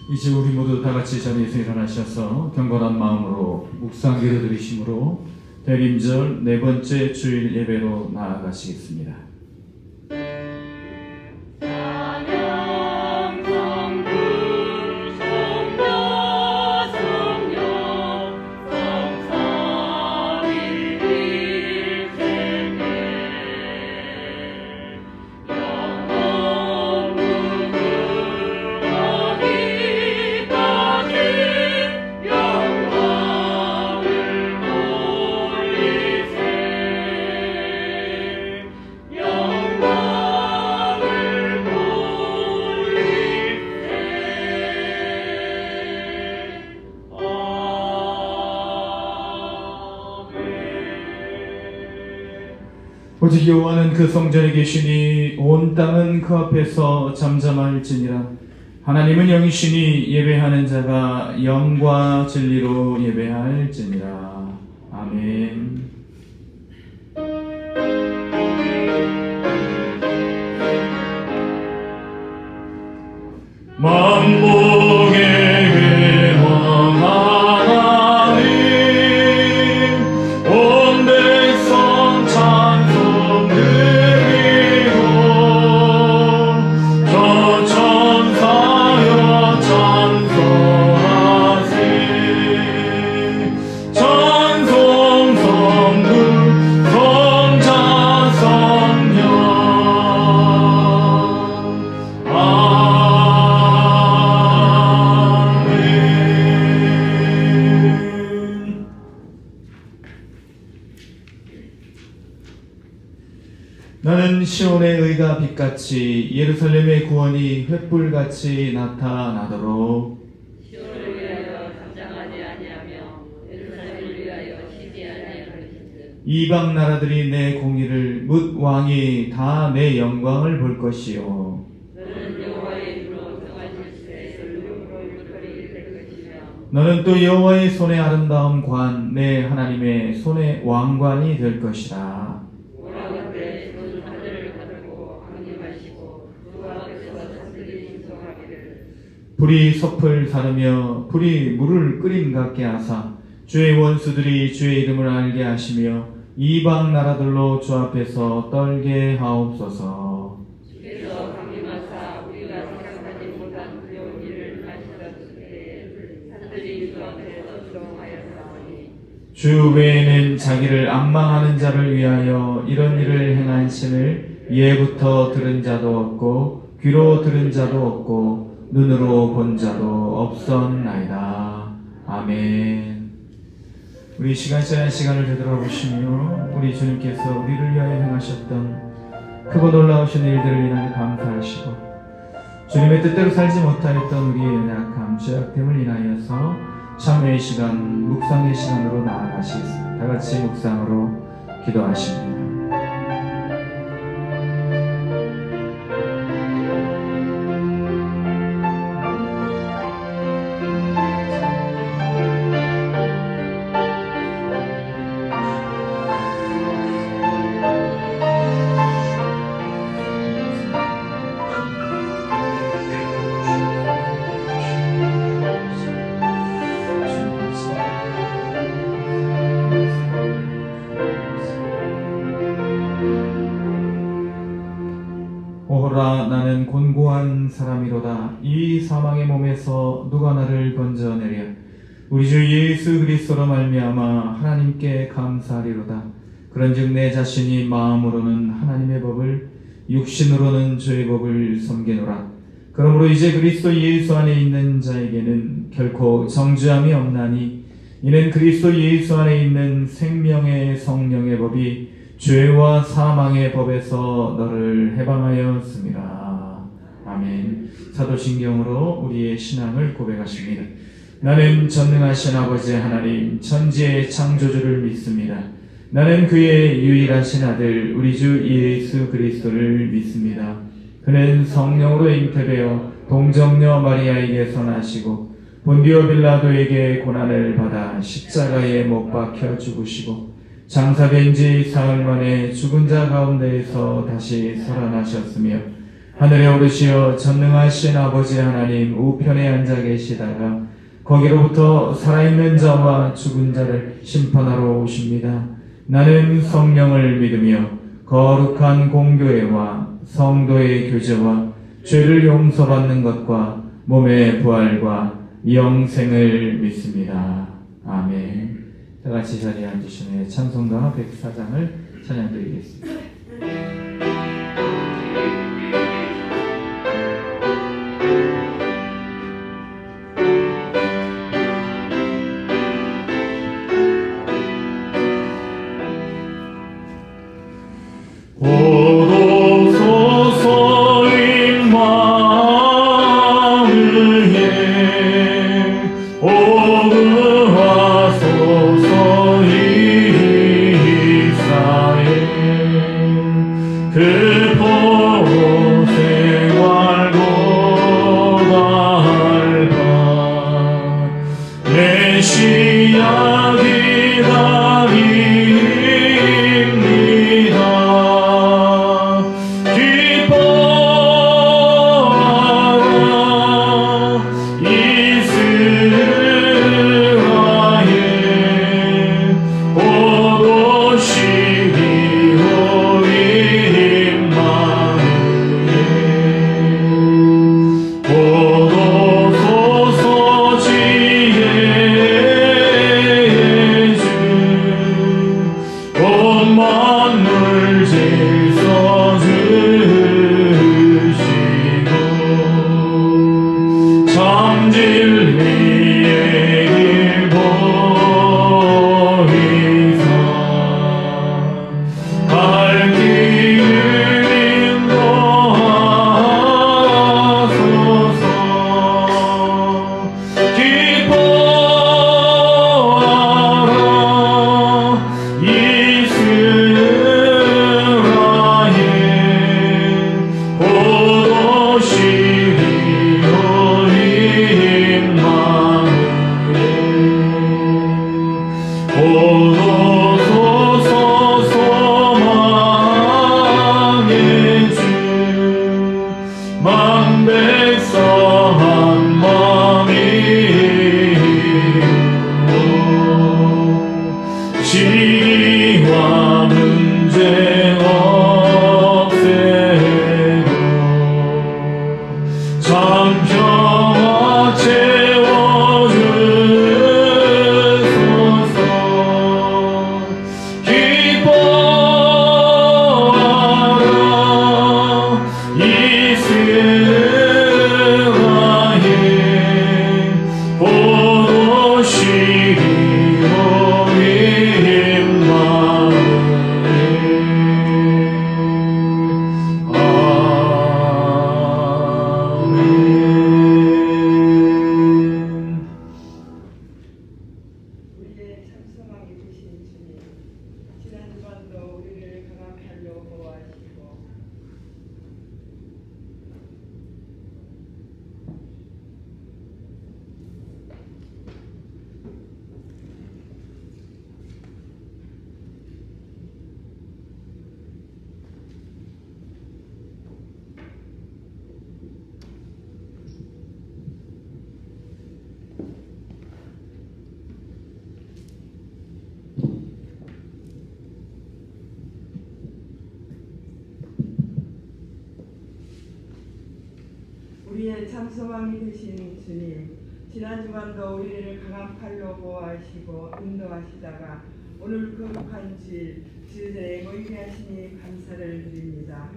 이제 우리 모두 다 같이 자리에서 일어나셔서 경건한 마음으로 묵상기도 드리심으로 대림절 네 번째 주일 예배로 나아가시겠습니다. 오직 여호와는 그 성전에 계시니 온 땅은 그 앞에서 잠잠할지니라. 하나님은 영이시니 예배하는 자가 영과 진리로 예배할지니라. 아멘. 만복의 나는 시온의 의가 빛같이 예루살렘의 구원이 횃불같이 나타나도록 시온을 위하여 잠잠하지 아니하며 예루살렘을 위하여 쉬지 아니할 것인즉 이방 나라들이 내 공의를 뭇 왕이 다 내 영광을 볼 것이요 너는 여호와의 이름으로 평안실세 얼룩으로 율거리게 될 것이며 너는 또 여호와의 손의 아름다운 관 내 하나님의 손의 왕관이 될 것이라. 불이 섭을 사르며 불이 물을 끓임 같게 하사 주의 원수들이 주의 이름을 알게 하시며 이방 나라들로 주 앞에서 떨게 하옵소서. 주께서 강림하사 우리가 생각하지 못한 두려운 일을 하시던 산들이 주 앞에서 조롱하였사오니 주 외에는 자기를 앙망하는 자를 위하여 이런 일을 행한 신을 예부터 들은 자도 없고 귀로 들은 자도 없고 눈으로 본 자도 없었나이다. 아멘. 우리 시간짜리 시간을 되돌아보시며 우리 주님께서 우리를 위하여 행하셨던 크고 놀라우신 일들을 인하여 감사하시고 주님의 뜻대로 살지 못하였던 우리의 연약함, 죄악됨을 인하여서 참회의 시간, 묵상의 시간으로 나아가시겠습니다. 다 같이 묵상으로 기도하십니다. 오호라 나는 곤고한 사람이로다. 이 사망의 몸에서 누가 나를 건져내랴. 우리 주 예수 그리스도로 말미암아 하나님께 감사하리로다. 그런즉 내 자신이 마음으로는 하나님의 법을 육신으로는 주의 법을 섬기노라. 그러므로 이제 그리스도 예수 안에 있는 자에게는 결코 정죄함이 없나니 이는 그리스도 예수 안에 있는 생명의 성령의 법이 죄와 사망의 법에서 너를 해방하였습니다. 아멘. 사도신경으로 우리의 신앙을 고백하십니다. 나는 전능하신 아버지 하나님 천지의 창조주를 믿습니다. 나는 그의 유일하신 아들 우리 주 예수 그리스도를 믿습니다. 그는 성령으로 잉태되어 동정녀 마리아에게서 나시고 본디오 빌라도에게 고난을 받아 십자가에 못 박혀 죽으시고 장사된 지 사흘 만에 죽은 자 가운데에서 다시 살아나셨으며 하늘에 오르시어 전능하신 아버지 하나님 우편에 앉아 계시다가 거기로부터 살아있는 자와 죽은 자를 심판하러 오십니다. 나는 성령을 믿으며 거룩한 공교회와 성도의 교제와 죄를 용서받는 것과 몸의 부활과 영생을 믿습니다. 아멘. 다 같이 자리에 앉으시며 찬송가 104장을 찬양드리겠습니다. 우리의 참 소망이 되신 주님, 지난 주간도 우리를 강한 팔로 보호하시고 인도하시다가 오늘 거룩한 주일에 모이게 하시니 감사를 드립니다.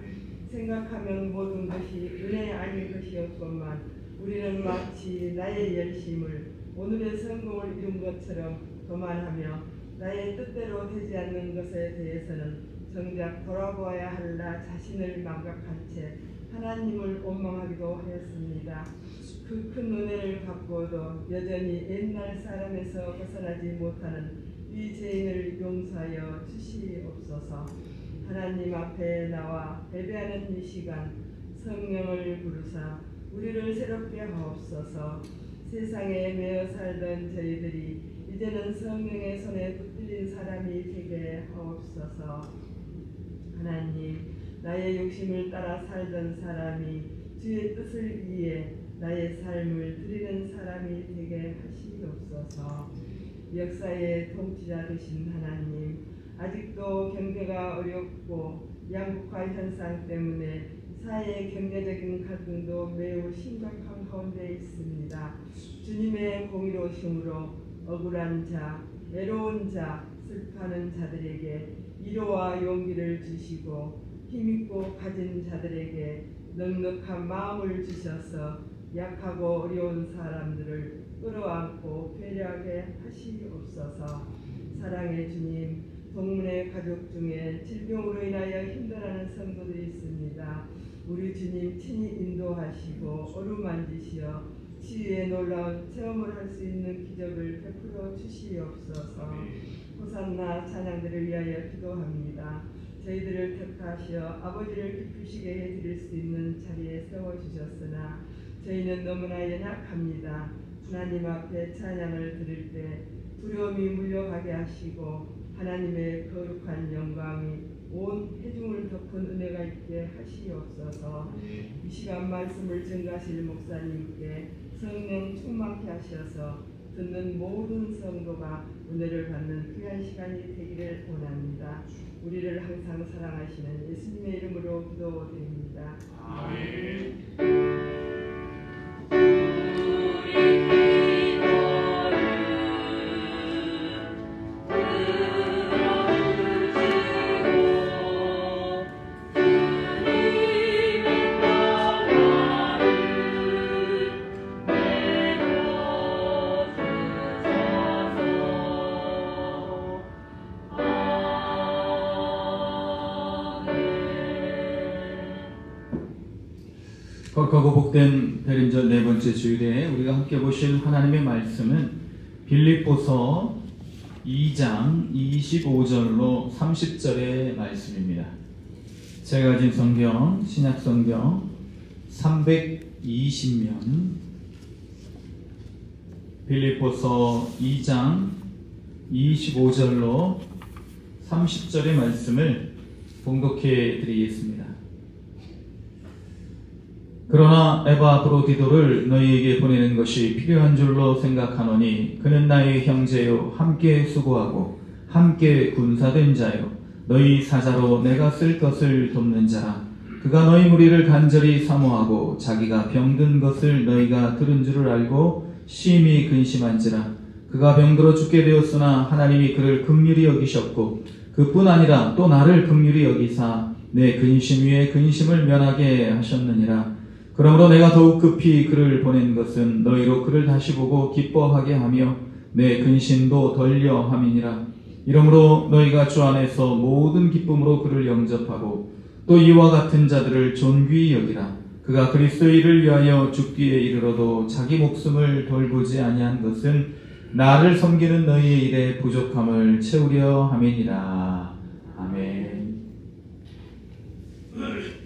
생각하면 모든 것이 은혜 아닌 것이 없건만 우리는 마치 나의 열심을 오늘의 성공을 이룬 것처럼 교만하며 나의 뜻대로 되지 않는 것에 대해서는 정작 돌아보아야 할 나 자신을 망각한 채 하나님을 원망하기도 하였습니다. 그 큰 은혜를 받고도 여전히 옛날 사람에서 벗어나지 못하는 이 죄인을 용서하여 주시옵소서. 하나님 앞에 나와 예배하는 이 시간 성령을 부르사 우리를 새롭게 하옵소서. 세상에 매여 살던 저희들이 이제는 성령의 손에 붙들린 사람이 되게 하옵소서. 하나님, 나의 욕심을 따라 살던 사람이 주의 뜻을 위해 나의 삶을 드리는 사람이 되게 하시옵소서. 역사의 통치자 되신 하나님, 아직도 경제가 어렵고 양극화 현상 때문에 사회의 경제적인 갈등도 매우 심각한 가운데 있습니다. 주님의 공의로우심으로 억울한 자, 외로운 자, 슬퍼하는 자들에게 위로와 용기를 주시고 힘있고 가진 자들에게 넉넉한 마음을 주셔서 약하고 어려운 사람들을 끌어안고 배려하게 하시옵소서. 사랑의 주님, 동문의 가족 중에 질병으로 인하여 힘들어하는 성도들이 있습니다. 우리 주님 친히 인도하시고 어루만지시어 치유의 놀라운 체험을 할 수 있는 기적을 베풀어 주시옵소서. 호산나 찬양들을 위하여 기도합니다. 저희들을 택하시어 아버지를 기쁘시게 해드릴 수 있는 자리에 세워주셨으나 저희는 너무나 연약합니다. 하나님 앞에 찬양을 드릴 때 두려움이 물려가게 하시고 하나님의 거룩한 영광이 온 회중을 덮은 은혜가 있게 하시옵소서. 이 시간 말씀을 증가하실 목사님께 성령 충만케 하셔서 듣는 모든 성도가 은혜를 받는 귀한 시간이 되기를 원합니다. 우리를 항상 사랑하시는 예수님의 이름으로 기도드립니다. 아멘. 거룩하고 복된 대림절 네 번째 주일에 우리가 함께 보실 하나님의 말씀은 빌립보서 2장 25절로 30절의 말씀입니다. 제가 가진 성경, 신약성경 320면 빌립보서 2장 25절로 30절의 말씀을 봉독해 드리겠습니다. 그러나 에바브로디도를 너희에게 보내는 것이 필요한 줄로 생각하노니 그는 나의 형제요 함께 수고하고 함께 군사된 자요 너희 사자로 내가 쓸 것을 돕는 자라. 그가 너희 무리를 간절히 사모하고 자기가 병든 것을 너희가 들은 줄을 알고 심히 근심한지라. 그가 병들어 죽게 되었으나 하나님이 그를 긍휼히 여기셨고 그뿐 아니라 또 나를 긍휼히 여기사 내 근심 위에 근심을 면하게 하셨느니라. 그러므로 내가 더욱 급히 그를 보낸 것은 너희로 그를 다시 보고 기뻐하게 하며 내 근심도 덜려 함이니라. 이러므로 너희가 주 안에서 모든 기쁨으로 그를 영접하고 또 이와 같은 자들을 존귀히 여기라. 그가 그리스도의 일을 위하여 죽기에 이르러도 자기 목숨을 돌보지 아니한 것은 나를 섬기는 너희의 일에 부족함을 채우려 함이니라. 아멘. 주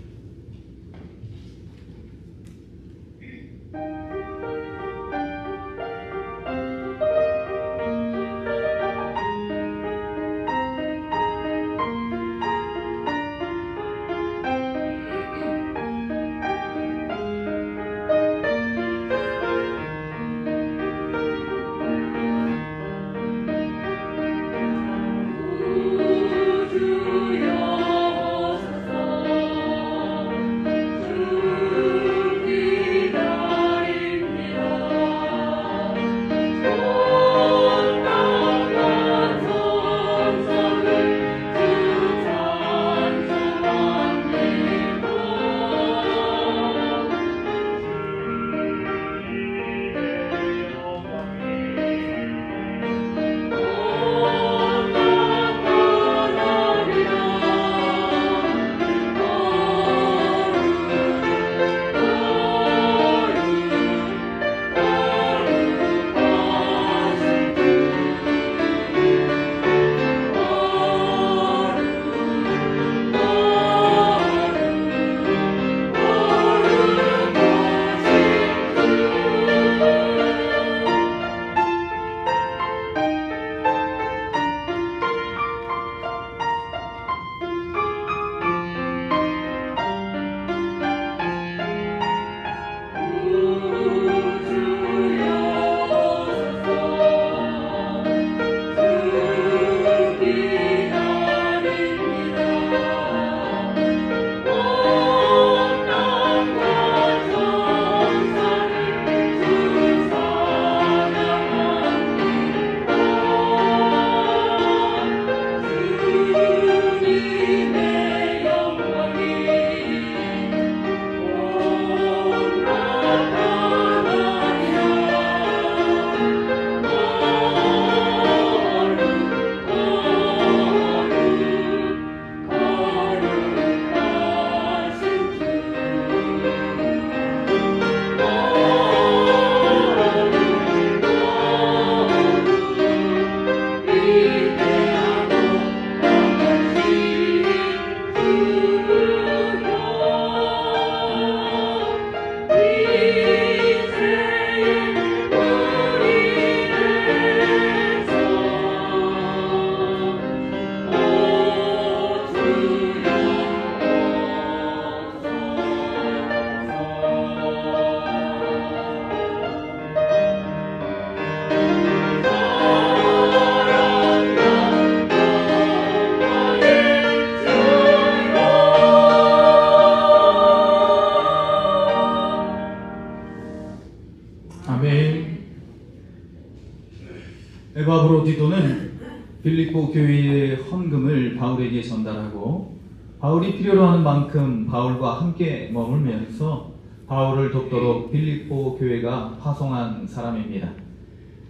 빌립보 교회의 헌금을 바울에게 전달하고 바울이 필요로 하는 만큼 바울과 함께 머물면서 바울을 돕도록 빌립보 교회가 파송한 사람입니다.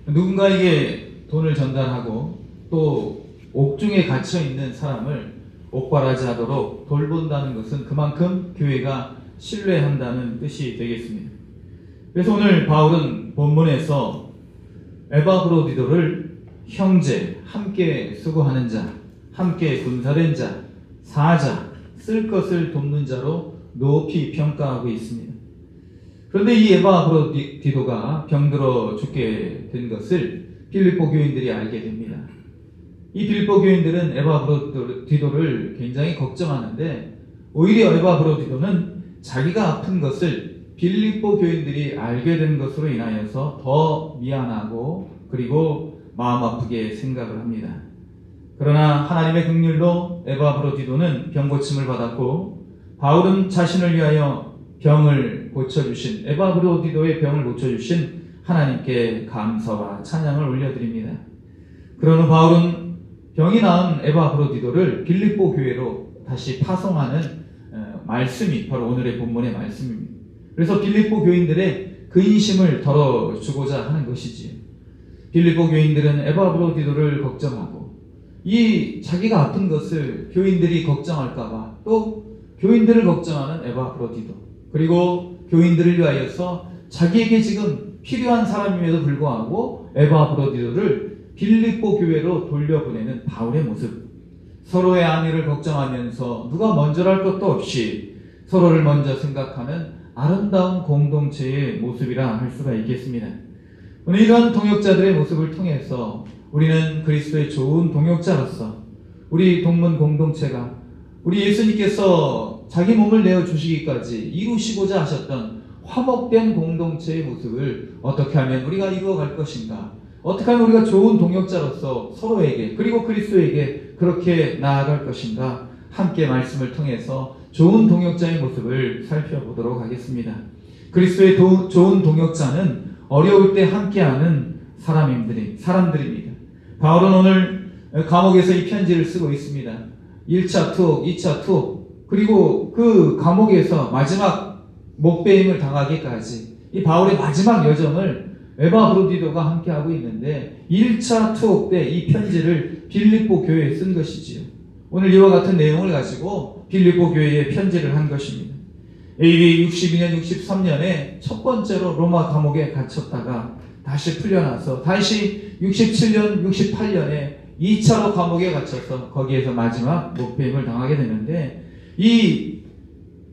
누군가에게 돈을 전달하고 또 옥중에 갇혀있는 사람을 옥바라지 하도록 돌본다는 것은 그만큼 교회가 신뢰한다는 뜻이 되겠습니다. 그래서 오늘 바울은 본문에서 에바브로디도를 형제, 함께 수고하는 자, 함께 군사된 자, 사자, 쓸 것을 돕는 자로 높이 평가하고 있습니다. 그런데 이 에바브로디도가 병들어 죽게 된 것을 빌립보 교인들이 알게 됩니다. 이 빌립보 교인들은 에바브로디도를 굉장히 걱정하는데 오히려 에바브로디도는 자기가 아픈 것을 빌립보 교인들이 알게 된 것으로 인하여서 더 미안하고 그리고 마음 아프게 생각을 합니다. 그러나 하나님의 긍휼로 에바브로디도는 병고침을 받았고 바울은 자신을 위하여 병을 고쳐주신 에바브로디도의 병을 고쳐주신 하나님께 감사와 찬양을 올려드립니다. 그런 후 바울은 병이 나은 에바브로디도를 빌립보 교회로 다시 파송하는 말씀이 바로 오늘의 본문의 말씀입니다. 그래서 빌립보 교인들의 근심을 덜어주고자 하는 것이지요. 빌립보 교인들은 에바브로디도를 걱정하고 이 자기가 아픈 것을 교인들이 걱정할까봐 또 교인들을 걱정하는 에바브로디도 그리고 교인들을 위하여서 자기에게 지금 필요한 사람임에도 불구하고 에바브로디도를 빌립보 교회로 돌려보내는 바울의 모습, 서로의 안위를 걱정하면서 누가 먼저랄 것도 없이 서로를 먼저 생각하는 아름다운 공동체의 모습이라 할 수가 있겠습니다. 오늘 이런 동역자들의 모습을 통해서 우리는 그리스도의 좋은 동역자로서 우리 동문 공동체가 우리 예수님께서 자기 몸을 내어주시기까지 이루시고자 하셨던 화목된 공동체의 모습을 어떻게 하면 우리가 이루어갈 것인가, 어떻게 하면 우리가 좋은 동역자로서 서로에게 그리고 그리스도에게 그렇게 나아갈 것인가, 함께 말씀을 통해서 좋은 동역자의 모습을 살펴보도록 하겠습니다. 그리스도의 좋은 동역자는 어려울 때 함께하는 사람들입니다. 바울은 오늘 감옥에서 이 편지를 쓰고 있습니다. 1차 투옥, 2차 투옥, 그리고 그 감옥에서 마지막 목배임을 당하기까지 이 바울의 마지막 여정을 에바브로디도가 함께하고 있는데 1차 투옥 때 이 편지를 빌립보 교회에 쓴 것이지요. 오늘 이와 같은 내용을 가지고 빌립보 교회에 편지를 한 것입니다. AD 62년, 63년에 첫 번째로 로마 감옥에 갇혔다가 다시 풀려나서 다시 67년, 68년에 2차로 감옥에 갇혀서 거기에서 마지막 목배임을 당하게 되는데 이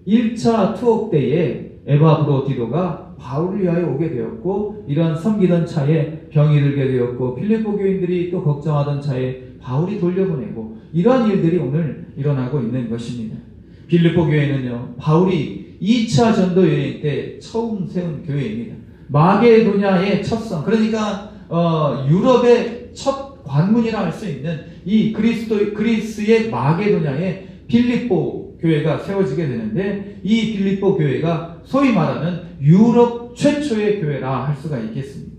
1차 투옥 때에 에바브로디도가 바울을 위하여 오게 되었고 이러한 섬기던 차에 병이 들게 되었고 필립보 교인들이 또 걱정하던 차에 바울이 돌려보내고 이러한 일들이 오늘 일어나고 있는 것입니다. 필립보 교회는요, 바울이 2차 전도 여행 때 처음 세운 교회입니다. 마게도냐의 첫 성, 그러니까 유럽의 첫 관문이라 할 수 있는 이 그리스의 마게도냐의 필립보 교회가 세워지게 되는데 이 필립보 교회가 소위 말하는 유럽 최초의 교회라 할 수가 있겠습니다.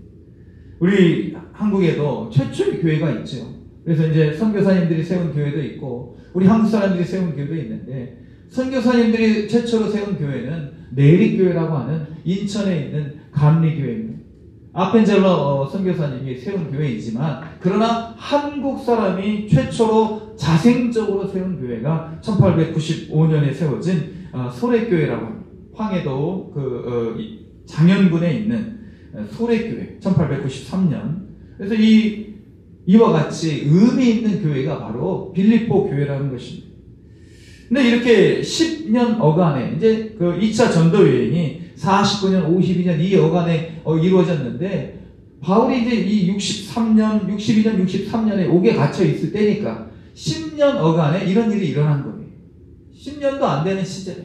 우리 한국에도 최초의 교회가 있죠. 그래서 이제 선교사님들이 세운 교회도 있고 우리 한국 사람들이 세운 교회도 있는데 선교사님들이 최초로 세운 교회는 내리교회라고 하는 인천에 있는 감리교회입니다. 아펜젤러 선교사님이 세운 교회이지만 그러나 한국 사람이 최초로 자생적으로 세운 교회가 1895년에 세워진 소래교회라고 합니다. 황해도 장현군에 있는 소래교회 1893년. 그래서 이와 같이 의미 있는 교회가 바로 빌립보 교회라는 것입니다. 근데 이렇게 10년 어간에 이제 그 2차 전도 여행이 49년, 52년 이 어간에 이루어졌는데 바울이 이제 이 62년, 63년에 옥에 갇혀 있을 때니까 10년 어간에 이런 일이 일어난 거예요. 10년도 안 되는 시절에.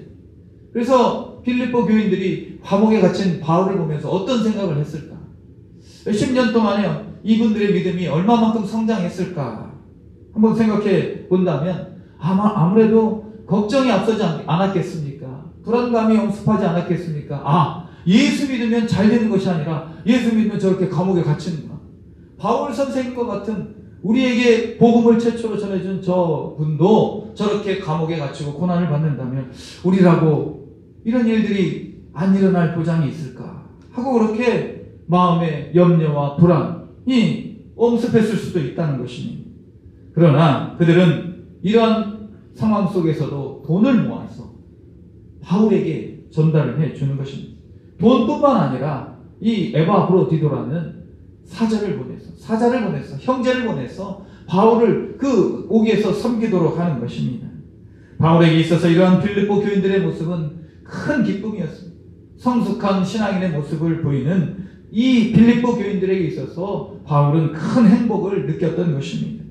그래서 필립보 교인들이 감옥에 갇힌 바울을 보면서 어떤 생각을 했을까? 10년 동안에 이분들의 믿음이 얼마만큼 성장했을까? 한번 생각해 본다면 아무래도 걱정이 앞서지 않았겠습니까? 불안감이 엄습하지 않았겠습니까? 예수 믿으면 잘 되는 것이 아니라 예수 믿으면 저렇게 감옥에 갇히는구나. 바울 선생님과 같은 우리에게 복음을 최초로 전해준 저 분도 저렇게 감옥에 갇히고 고난을 받는다면 우리라고 이런 일들이 안 일어날 보장이 있을까 하고 그렇게 마음의 염려와 불안이 엄습했을 수도 있다는 것입니다. 그러나 그들은 이러한 상황 속에서도 돈을 모아서 바울에게 전달을 해주는 것입니다. 돈뿐만 아니라 이 에바브로디도라는 사자를 보내서 형제를 보내서 바울을 그 옥에서 섬기도록 하는 것입니다. 바울에게 있어서 이러한 빌립보 교인들의 모습은 큰 기쁨이었습니다. 성숙한 신앙인의 모습을 보이는 이 빌립보 교인들에게 있어서 바울은 큰 행복을 느꼈던 것입니다.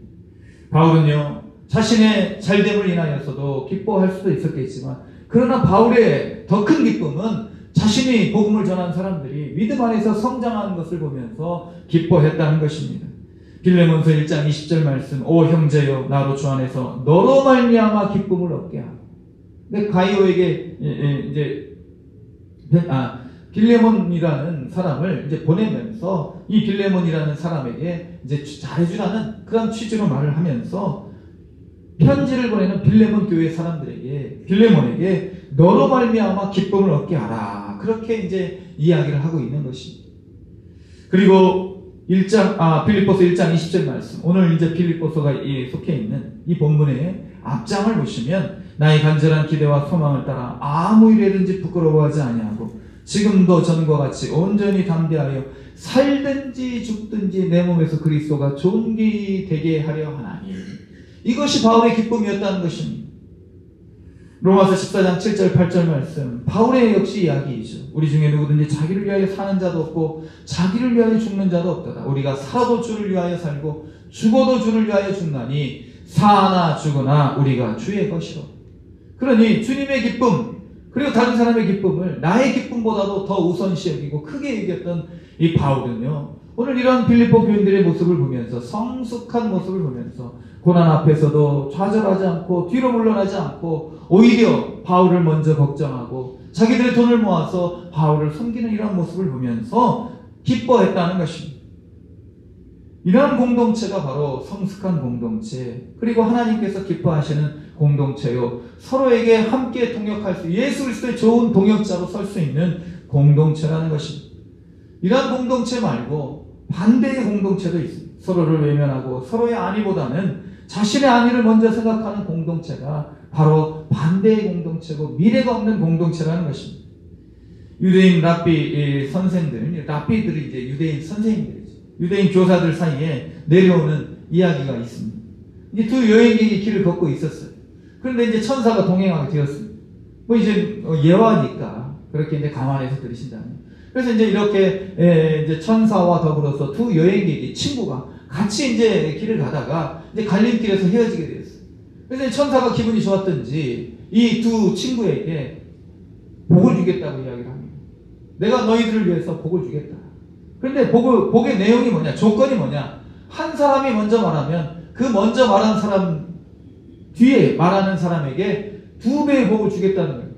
바울은요, 자신의 잘됨을 인하여서도 기뻐할 수도 있었겠지만, 그러나 바울의 더 큰 기쁨은 자신이 복음을 전한 사람들이 믿음 안에서 성장하는 것을 보면서 기뻐했다는 것입니다. 빌레몬서 1장 20절 말씀, 오 형제여 나로 주 안에서 너로 말미암아 기쁨을 얻게 하고. 근데 가이오에게 빌레몬이라는 사람을 이제 보내면서 이 빌레몬이라는 사람에게 이제 잘해주라는 그런 취지로 말을 하면서 편지를 보내는 빌레몬 교회 사람들에게 빌레몬에게 너로 말미암아 기쁨을 얻게 하라, 그렇게 이제 이야기를 하고 있는 것입니다. 그리고 빌립보서 1장 20절 말씀, 오늘 이제 빌립보서가 속해 있는 이 본문의 앞장을 보시면 나의 간절한 기대와 소망을 따라 아무 일에든지 부끄러워하지 아니하고 지금도 전과 같이 온전히 담대하여 살든지 죽든지 내 몸에서 그리스도가 존귀되게 하려 하나니, 이것이 바울의 기쁨이었다는 것입니다. 로마서 14장 7절 8절 말씀, 바울의 역시 이야기이죠. 우리 중에 누구든지 자기를 위하여 사는 자도 없고 자기를 위하여 죽는 자도 없도다. 우리가 살아도 주를 위하여 살고 죽어도 주를 위하여 죽나니 사나 죽으나 우리가 주의 것이로. 그러니 주님의 기쁨 그리고 다른 사람의 기쁨을 나의 기쁨보다도 더 우선시 여기고 크게 여겼던 이 바울은요, 오늘 이런 빌립보 교인들의 모습을 보면서, 성숙한 모습을 보면서 고난 앞에서도 좌절하지 않고 뒤로 물러나지 않고 오히려 바울을 먼저 걱정하고 자기들의 돈을 모아서 바울을 섬기는 이런 모습을 보면서 기뻐했다는 것입니다. 이러한 공동체가 바로 성숙한 공동체, 그리고 하나님께서 기뻐하시는 공동체요, 서로에게 함께 동역할 수, 예수 그리스도의 좋은 동역자로 설 수 있는 공동체라는 것입니다. 이러한 공동체 말고 반대의 공동체도 있습니다. 서로를 외면하고 서로의 안위보다는 자신의 안위를 먼저 생각하는 공동체가 바로 반대의 공동체고 미래가 없는 공동체라는 것입니다. 유대인 랍비 선생들, 랍비들이 이제 유대인 선생님들이죠. 유대인 교사들 사이에 내려오는 이야기가 있습니다. 이제 두 여행객이 길을 걷고 있었어요. 그런데 이제 천사가 동행하게 되었습니다. 뭐 이제 예화니까 그렇게 이제 감안해서 들으신다면. 그래서 이제 이렇게 이제 천사와 더불어서 두 여행객이, 친구가 같이 이제 길을 가다가 이제 갈림길에서 헤어지게 되었어요. 그래서 천사가 기분이 좋았던지 이 두 친구에게 복을 주겠다고 이야기를 합니다. 내가 너희들을 위해서 복을 주겠다. 그런데 복의 내용이 뭐냐? 조건이 뭐냐? 한 사람이 먼저 말하면 그 먼저 말하는 사람 뒤에 말하는 사람에게 2배의 복을 주겠다는 거예요.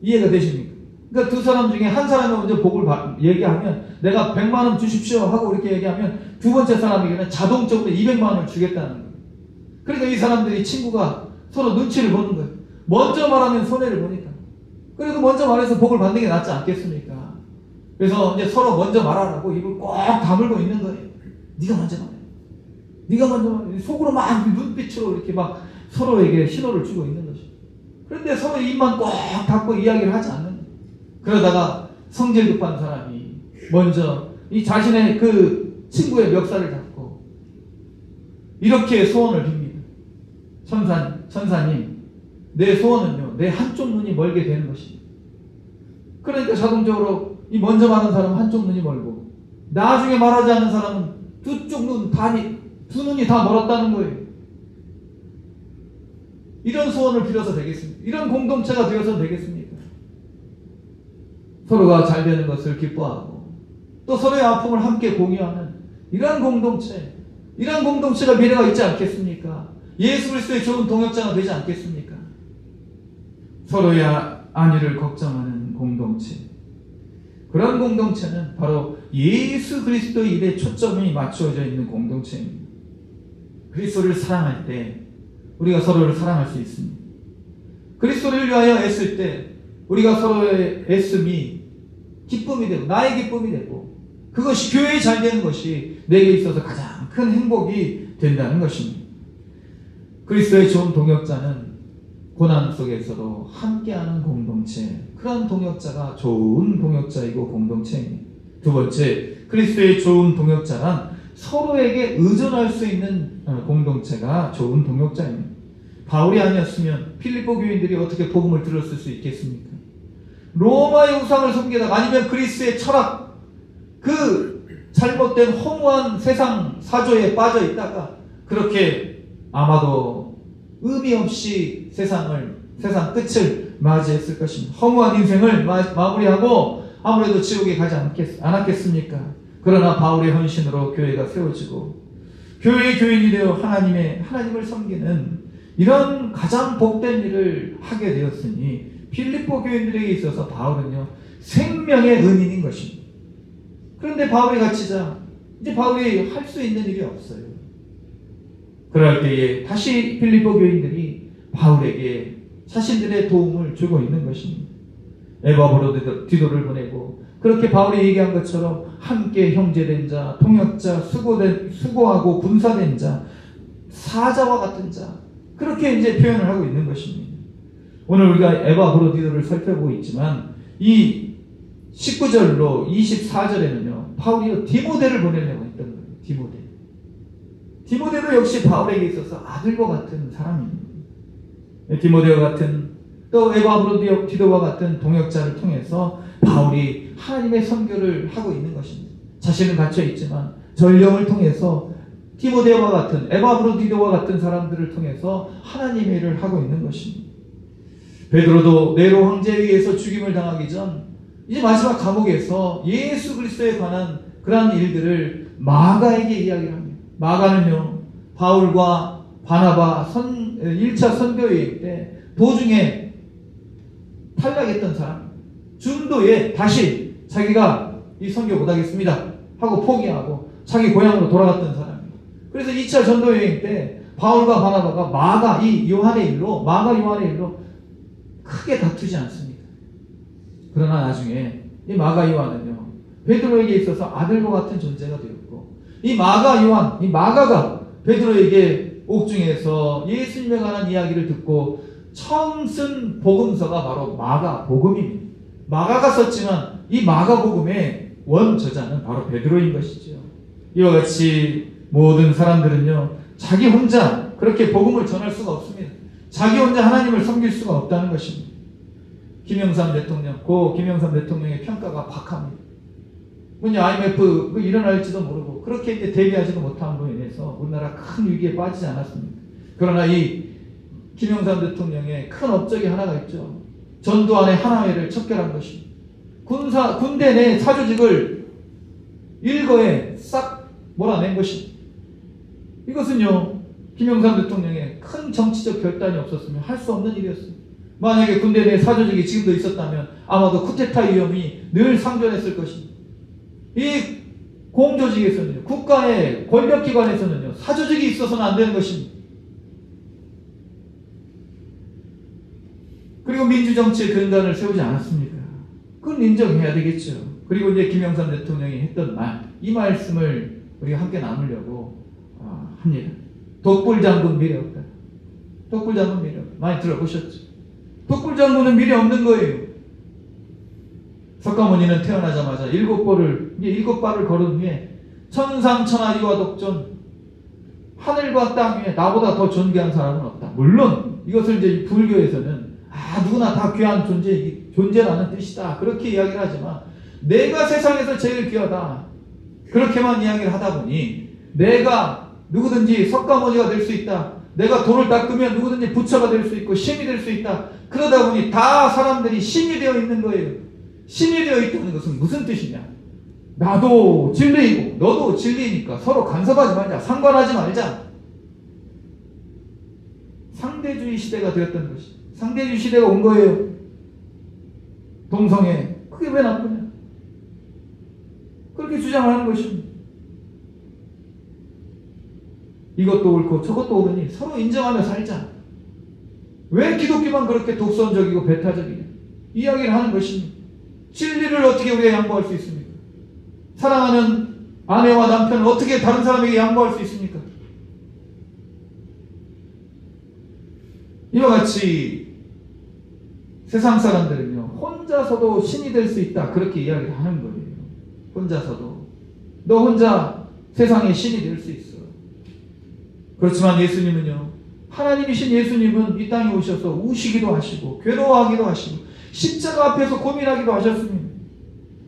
이해가 되십니까? 그러니까 두 사람 중에 한 사람이 먼저 복을 얘기하면 내가 100만 원 주십시오 하고 이렇게 얘기하면 두 번째 사람에게는 자동적으로 200만 원을 주겠다는 거예요. 그러니까 이 사람들이, 친구가 서로 눈치를 보는 거예요. 먼저 말하면 손해를 보니까. 그래도 먼저 말해서 복을 받는 게 낫지 않겠습니까? 그래서 이제 서로 먼저 말하라고 입을 꼭 다물고 있는 거예요. 네가 먼저 말해. 네가 먼저 말해. 속으로 막 눈빛으로 이렇게 막 서로에게 신호를 주고 있는 거죠. 그런데 서로 입만 꼭 닫고 이야기를 하지 않는 거예요. 그러다가 성질 급한 사람이 먼저 이 자신의 그 친구의 멱살을 잡고 이렇게 소원을 빕니다. 천사님, 내 소원은요, 내 한쪽 눈이 멀게 되는 것입니다. 그러니까 자동적으로 이 먼저 말하는 사람은 한쪽 눈이 멀고 나중에 말하지 않는 사람은 두 눈이 다 멀었다는 거예요. 이런 소원을 빌어서 되겠습니까? 이런 공동체가 되어서 되겠습니까? 서로가 잘 되는 것을 기뻐하고 또 서로의 아픔을 함께 공유하는 이러한 공동체, 이러한 공동체가 미래가 있지 않겠습니까? 예수 그리스도의 좋은 동역자가 되지 않겠습니까? 서로의 안위를 걱정하는 공동체, 그런 공동체는 바로 예수 그리스도의 일에 초점이 맞추어져 있는 공동체입니다. 그리스도를 사랑할 때 우리가 서로를 사랑할 수 있습니다. 그리스도를 위하여 애쓸 때 우리가 서로의 애씀이 기쁨이 되고 나의 기쁨이 되고 그것이 교회에 잘 되는 것이 내게 있어서 가장 큰 행복이 된다는 것입니다. 그리스도의 좋은 동역자는 고난 속에서도 함께하는 공동체, 그런 동역자가 좋은 동역자이고 공동체입니다. 두 번째, 그리스도의 좋은 동역자란 서로에게 의존할 수 있는 공동체가 좋은 동역자입니다. 바울이 아니었으면 필리포 교인들이 어떻게 복음을 들었을 수 있겠습니까? 로마의 우상을 섬기다가 아니면 그리스의 철학, 그 잘못된 허무한 세상 사조에 빠져 있다가 그렇게 아마도 의미 없이 세상 끝을 맞이했을 것입니다. 허무한 인생을 마무리하고 아무래도 지옥에 가지 않았겠습니까? 그러나 바울의 헌신으로 교회가 세워지고 교회의 교인이 되어 하나님을 섬기는 이런 가장 복된 일을 하게 되었으니 필리포 교인들에게 있어서 바울은요 생명의 은인인 것입니다. 그런데 바울이 갇히자 이제 바울이 할 수 있는 일이 없어요. 그럴 때에 다시 필리포 교인들이 바울에게 자신들의 도움을 주고 있는 것입니다. 에바브로 디도를 보내고 그렇게 바울이 얘기한 것처럼 함께 형제된 자, 통역자, 수고하고 군사된 자, 사자와 같은 자, 그렇게 이제 표현을 하고 있는 것입니다. 오늘 우리가 에바브로 디도를 살펴보고 있지만 이 19절로 24절에는요 바울이 디모데를 보내려고 했던 거예요. 디모데도 역시 바울에게 있어서 아들과 같은 사람입니다. 디모데와 같은 또 에바브로 디도와 같은 동역자를 통해서 바울이 하나님의 선교를 하고 있는 것입니다. 자신은 갇혀 있지만 전령을 통해서 디모데와 같은 에바브로 디도와 같은 사람들을 통해서 하나님의 일을 하고 있는 것입니다. 베드로도 네로 황제에 의해서 죽임을 당하기 전 이제 마지막 감옥에서 예수 그리스도에 관한 그러한 일들을 마가에게 이야기를 합니다. 마가는요 바울과 바나바 1차 선교여행 때 도중에 탈락했던 사람, 중도에 다시 자기가 이 선교 못하겠습니다 하고 포기하고 자기 고향으로 돌아갔던 사람입니다. 그래서 2차 전도여행 때 바울과 바나바가 마가 요한의 일로 크게 다투지 않습니다. 그러나 나중에 이 마가 요한은요 베드로에게 있어서 아들과 같은 존재가 되었고 이 마가가 베드로에게 옥중에서 예수님에 관한 이야기를 듣고 처음 쓴 복음서가 바로 마가복음입니다. 마가가 썼지만 이 마가복음의 원저자는 바로 베드로인 것이죠. 이와 같이 모든 사람들은요 자기 혼자 그렇게 복음을 전할 수가 없습니다. 자기 혼자 하나님을 섬길 수가 없다는 것입니다. 김영삼 대통령의 평가가 박합니다. IMF 일어날지도 모르고 그렇게 이제 대비하지도 못함으로 인해서 우리나라 큰 위기에 빠지지 않았습니다. 그러나 이 김영삼 대통령의 큰 업적이 하나가 있죠. 전두환의 하나회를 척결한 것입니다. 군대 내 사조직을 일거에 싹 몰아낸 것입니다. 이것은요 김영삼 대통령의 큰 정치적 결단이 없었으면 할 수 없는 일이었습니다. 만약에 군대 내 사조직이 지금도 있었다면 아마도 쿠데타 위험이 늘 상존했을 것입니다. 이 공조직에서는요, 국가의 권력기관에서는요, 사조직이 있어서는 안 되는 것입니다. 그리고 민주정치의 근간을 세우지 않았습니까? 그건 인정해야 되겠죠. 그리고 이제 김영삼 대통령이 했던 이 말씀을 우리가 함께 나누려고 합니다. 독불장군 미래 없다. 독불장군 미래 없다. 많이 들어보셨죠? 독불장군은 미래 없는 거예요. 석가모니는 태어나자마자 7발을 걸은 후에 천상천하리와 독존, 하늘과 땅 위에 나보다 더 존귀한 사람은 없다. 물론 이것을 이제 불교에서는 누구나 다 귀한 존재라는 뜻이다. 그렇게 이야기를 하지만 내가 세상에서 제일 귀하다. 그렇게만 이야기를 하다 보니 내가 누구든지 석가모니가 될 수 있다. 내가 돌을 닦으면 누구든지 부처가 될 수 있고 신이 될 수 있다. 그러다 보니 다 사람들이 신이 되어 있는 거예요. 신이 되어 있다는 것은 무슨 뜻이냐? 나도 진리이고 너도 진리니까 서로 간섭하지 말자. 상관하지 말자. 상대주의 시대가 되었던 것이. 상대주의 시대가 온 거예요. 동성애. 그게 왜 나쁘냐? 그렇게 주장하는 것입니다. 이것도 옳고 저것도 옳으니 서로 인정하며 살자. 왜 기독교만 그렇게 독선적이고 배타적이냐? 이야기를 하는 것입니다. 진리를 어떻게 우리가 양보할 수 있습니까? 사랑하는 아내와 남편을 어떻게 다른 사람에게 양보할 수 있습니까? 이와 같이 세상 사람들은요, 혼자서도 신이 될 수 있다, 그렇게 이야기를 하는 거예요. 혼자서도. 너 혼자 세상의 신이 될 수 있어. 그렇지만 예수님은요, 하나님이신 예수님은 이 땅에 오셔서 우시기도 하시고 괴로워하기도 하시고 십자가 앞에서 고민하기도 하셨습니다.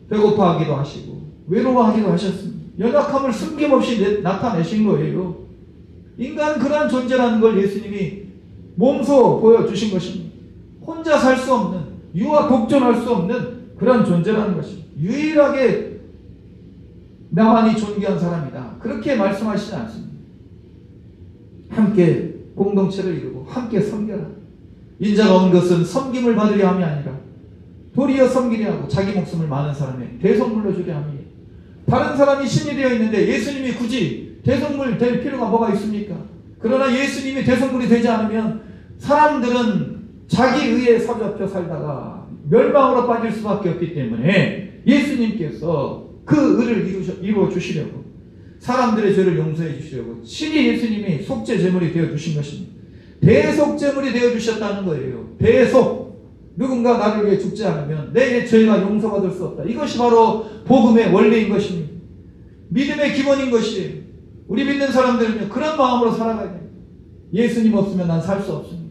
배고파하기도 하시고 외로워하기도 하셨습니다. 연약함을 숨김없이 나타내신 거예요. 인간은 그러한 존재라는 걸 예수님이 몸소 보여주신 것입니다. 혼자 살 수 없는, 유아 독존할 수 없는 그런 존재라는 것입니다. 유일하게 나만이 존귀한 사람이다, 그렇게 말씀하시지 않습니다. 함께 공동체를 이루고 함께 섬겨라. 인자가 온 것은 섬김을 받으려 함이 아니라 도리어 섬기려 하고 자기 목숨을 많은 사람의 대속물로 주려 함이에요. 다른 사람이 신이 되어 있는데 예수님이 굳이 대속물 될 필요가 뭐가 있습니까? 그러나 예수님이 대속물이 되지 않으면 사람들은 자기 의에 사로잡혀 살다가 멸망으로 빠질 수밖에 없기 때문에 예수님께서 그 의를 이루어 주시려고, 사람들의 죄를 용서해 주시려고 친히 예수님이 속죄 제물이 되어 주신 것입니다. 대속 제물이 되어 주셨다는 거예요. 대속. 누군가 나를 위해 죽지 않으면 내 죄가 용서받을 수 없다. 이것이 바로 복음의 원리인 것입니다. 믿음의 기본인 것이에요. 우리 믿는 사람들은요, 그런 마음으로 살아가야 돼요. 예수님 없으면 난 살 수 없습니다.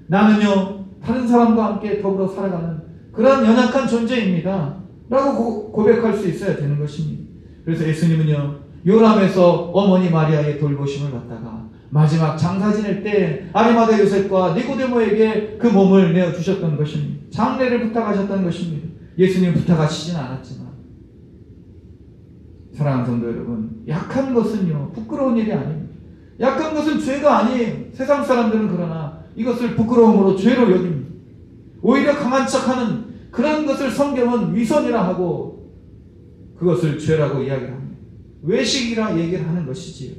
나는요, 다른 사람과 함께 더불어 살아가는 그런 연약한 존재입니다 라고 고백할 수 있어야 되는 것입니다. 그래서 예수님은요, 요람에서 어머니 마리아의 돌보심을 받다가 마지막 장사 지낼 때 아리마다 요셉과 니고데모에게 그 몸을 내어주셨던 것입니다. 장례를 부탁하셨던 것입니다. 예수님 부탁하시지는 않았지만, 사랑하는 성도 여러분, 약한 것은요, 부끄러운 일이 아닙니다. 약한 것은 죄가 아니에요. 세상 사람들은 그러나 이것을 부끄러움으로 죄로 여깁니다. 오히려 강한 척하는 그런 것을 성경은 위선이라 하고 그것을 죄라고 이야기를 합니다. 외식이라 얘기를 하는 것이지요.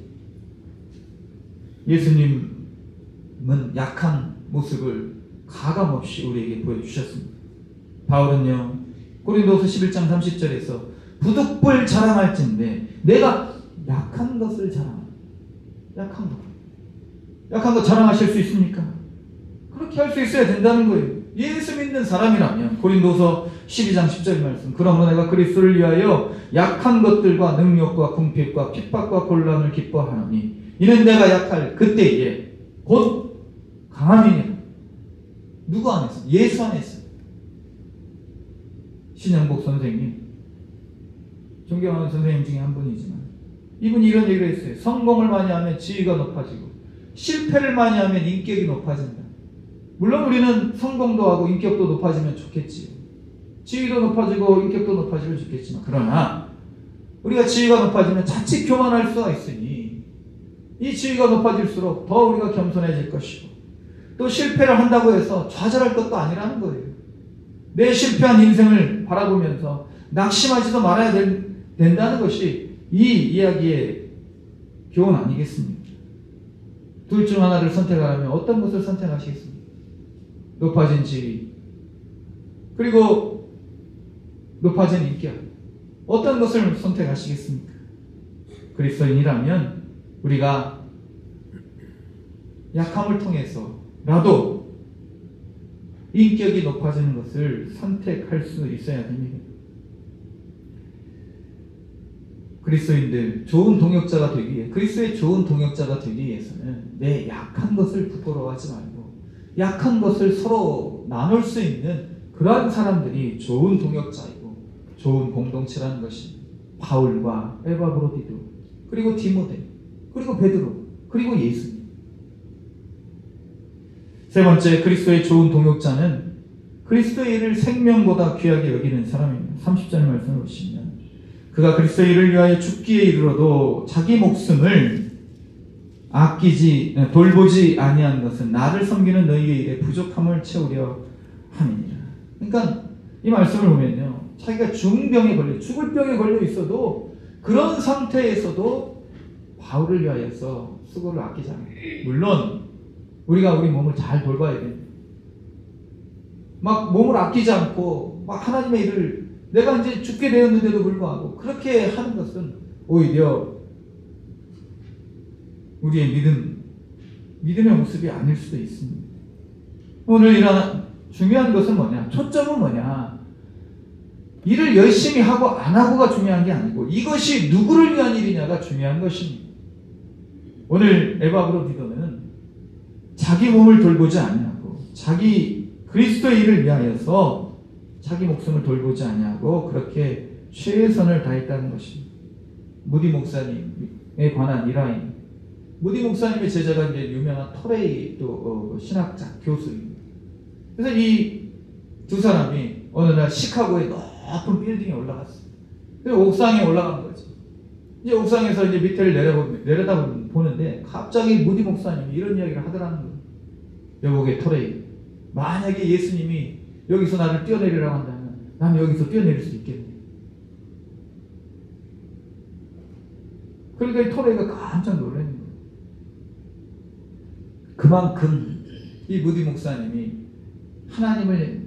예수님은 약한 모습을 가감없이 우리에게 보여주셨습니다. 바울은요, 고린도서 11장 30절에서 부득불 자랑할진대 내가 약한 것을 자랑한다. 약한 것 자랑하실 수 있습니까? 그렇게 할 수 있어야 된다는 거예요. 예수 믿는 사람이라면, 고린도서 12장 10절 말씀, 그러므로 내가 그리스도를 위하여 약한 것들과 능력과 궁핍과 핍박과 곤란을 기뻐하노니 이는 내가 약할 그때에 곧 강함이니라. 누구 안에서? 예수 안에서. 신영복 선생님, 존경하는 선생님 중에 한 분이지만 이분이 이런 얘기를 했어요. 성공을 많이 하면 지위가 높아지고 실패를 많이 하면 인격이 높아진다. 물론 우리는 성공도 하고 인격도 높아지면 좋겠지요. 지위도 높아지고 인격도 높아지면 좋겠지만, 그러나 우리가 지위가 높아지면 자칫 교만할 수가 있으니 이 지위가 높아질수록 더 우리가 겸손해질 것이고, 또 실패를 한다고 해서 좌절할 것도 아니라는 거예요. 내 실패한 인생을 바라보면서 낙심하지도 말아야 된다는 것이 이 이야기의 교훈 아니겠습니까? 둘 중 하나를 선택하라면 어떤 것을 선택하시겠습니까? 높아진 지위, 그리고 높아진 인격, 어떤 것을 선택하시겠습니까? 그리스도인이라면 우리가 약함을 통해서라도 인격이 높아지는 것을 선택할 수 있어야 됩니다. 그리스도인들, 좋은 동역자가 되기 위해, 그리스도의 좋은 동역자가 되기 위해서는 내 약한 것을 부끄러워하지 말고 약한 것을 서로 나눌 수 있는 그러한 사람들이 좋은 동역자이고 좋은 공동체라는 것이 바울과 에바브로디도, 그리고 디모데, 그리고 베드로, 그리고 예수님. 세 번째, 그리스도의 좋은 동역자는 그리스도의 일을 생명보다 귀하게 여기는 사람입니다. 30절 말씀을 보시면, 그가 그리스도의 일을 위하여 죽기에 이르러도 자기 목숨을 돌보지 아니한 것은 나를 섬기는 너희의 일에 부족함을 채우려 함이니라. 그러니까 이 말씀을 보면요, 자기가 죽을 병에 걸려 있어도 그런 상태에서도 바울을 위하여서 수고를 아끼지 않아요. 물론 우리가 우리 몸을 잘 돌봐야 돼요. 막 몸을 아끼지 않고 막 하나님의 일을 내가 이제 죽게 되었는데도 불구하고 그렇게 하는 것은 오히려 우리의 믿음의 모습이 아닐 수도 있습니다. 오늘 이런 중요한 것은 뭐냐? 초점은 뭐냐? 일을 열심히 하고 안 하고가 중요한 게 아니고 이것이 누구를 위한 일이냐가 중요한 것입니다. 오늘 에바브로디도는 자기 몸을 돌보지 아니하고 자기 그리스도의 일을 위하여서 자기 목숨을 돌보지 아니하고 그렇게 최선을 다했다는 것입니다. 무디 목사님에 관한 일화인 무디 목사님의 제자가 이제 유명한 토레이 또 신학자 교수입니다. 그래서 이 두 사람이 어느 날 시카고의 높은 빌딩에 올라갔어요. 그래서 옥상에 올라간 거지. 이제 옥상에서 이제 밑에를 내려다보는데 갑자기 무디 목사님이 이런 이야기를 하더라는 거예요. 여보게 토레이, 만약에 예수님이 여기서 나를 뛰어내리라고 한다면 나는 여기서 뛰어내릴 수 있겠네. 그러니까 이 토레이가 깜짝 놀라는 거예요. 그만큼 이 무디 목사님이 하나님을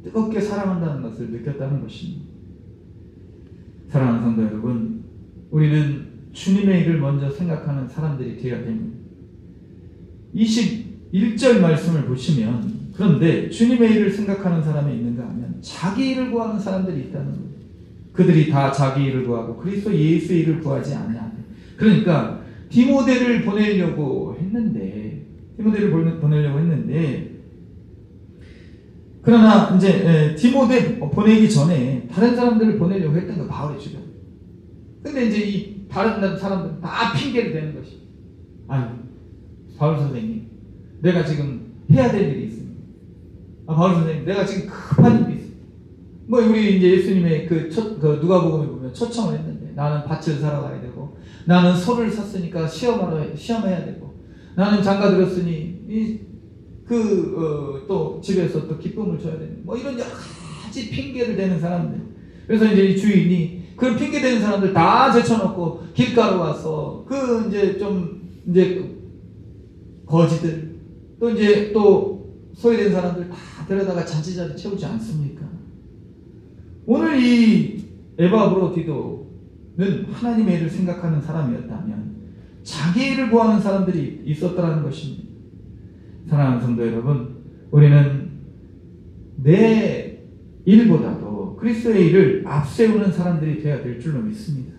뜨겁게 사랑한다는 것을 느꼈다는 것입니다. 사랑하는 성도 여러분, 우리는 주님의 일을 먼저 생각하는 사람들이 되어야 됩니다. 21절 말씀을 보시면 그런데 주님의 일을 생각하는 사람이 있는가 하면 자기 일을 구하는 사람들이 있다는 거예요. 그들이 다 자기 일을 구하고 그리스도 예수의 일을 구하지 않냐. 그러니까 디모데를 보내려고 했는데 그러나 이제 디모데 보내기 전에 다른 사람들을 보내려고 했던 거 바울의 주변. 근데 이제 이 다른 사람들은 다 핑계를 대는 것이. 아유, 바울 선생님, 내가 지금 해야 될 일이 있습니다. 바울 선생님, 내가 지금 급한 일이 있습니다. 뭐 우리 이제 예수님의 그 누가복음에 보면 초청을 했는데 나는 밭을 사러 가야 되고, 나는 소를 샀으니까 시험해야 되고, 나는 장가 들었으니 또 집에서 또 기쁨을 줘야 되는 뭐 이런 여러 가지 핑계를 대는 사람들. 그래서 이제 이 주인이 그 핑계 대는 사람들 다 제쳐놓고 길가로 와서 거지들 또 소외된 사람들 다 데려다가 잔치자리 채우지 않습니까? 오늘 이 에바브로디도는 하나님의 일을 생각하는 사람이었다면 자기 일을 구하는 사람들이 있었더라는 것입니다. 사랑하는 성도 여러분, 우리는 내 일보다도 그리스도의 일을 앞세우는 사람들이 되어야 될 줄로 믿습니다.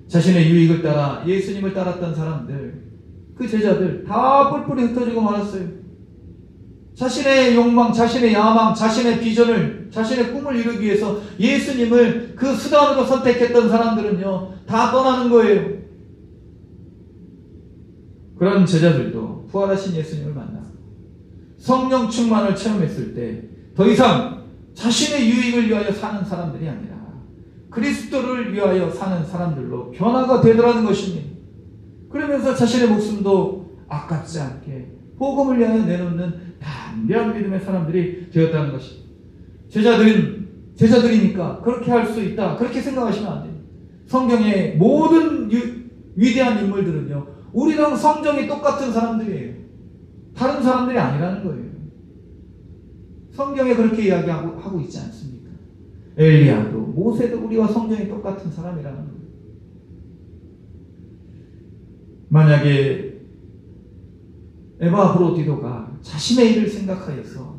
자신의 유익을 따라 예수님을 따랐던 사람들, 그 제자들 다 뿔뿔이 흩어지고 말았어요. 자신의 욕망, 자신의 야망, 자신의 비전을, 자신의 꿈을 이루기 위해서 예수님을 그 수단으로 선택했던 사람들은요, 다 떠나는 거예요. 그런 제자들도 부활하신 예수님을 만나고 성령 충만을 체험했을 때 더 이상 자신의 유익을 위하여 사는 사람들이 아니라 그리스도를 위하여 사는 사람들로 변화가 되더라는 것입니다. 그러면서 자신의 목숨도 아깝지 않게 복음을 위하여 내놓는 담대한 믿음의 사람들이 되었다는 것입니다. 제자들이니까 그렇게 할 수 있다, 그렇게 생각하시면 안 됩니다. 성경의 모든 위대한 인물들은요, 우리랑 성정이 똑같은 사람들이에요. 다른 사람들이 아니라는 거예요. 성경에 그렇게 이야기하고 있지 않습니까? 엘리야도 모세도 우리와 성정이 똑같은 사람이라는 거예요. 만약에 에바브로디도가 자신의 일을 생각하여서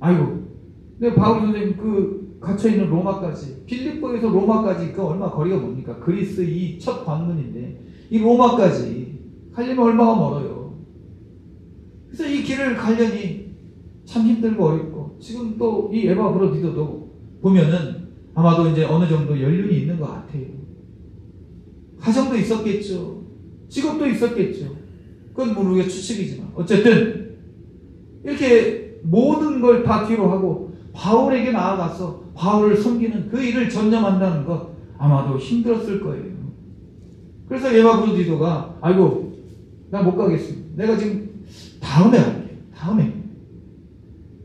바울 선생님 갇혀있는 로마까지, 빌립보에서 로마까지 얼마 거리가 뭡니까? 그리스 이 첫 관문인데 이 로마까지 가려면 얼마나 멀어요. 그래서 이 길을 가려니 참 힘들고 어렵고, 지금 또 이 에바브로디도도 보면은 아마도 이제 어느 정도 연륜이 있는 것 같아요. 가정도 있었겠죠. 직업도 있었겠죠. 그건 우리가 추측이지만 어쨌든 이렇게 모든 걸 다 뒤로 하고 바울에게 나아가서 바울을 섬기는 그 일을 전념한다는 것 아마도 힘들었을 거예요. 그래서 에바브로디도가 나 못 가겠습니다. 내가 지금 다음에 갈게요.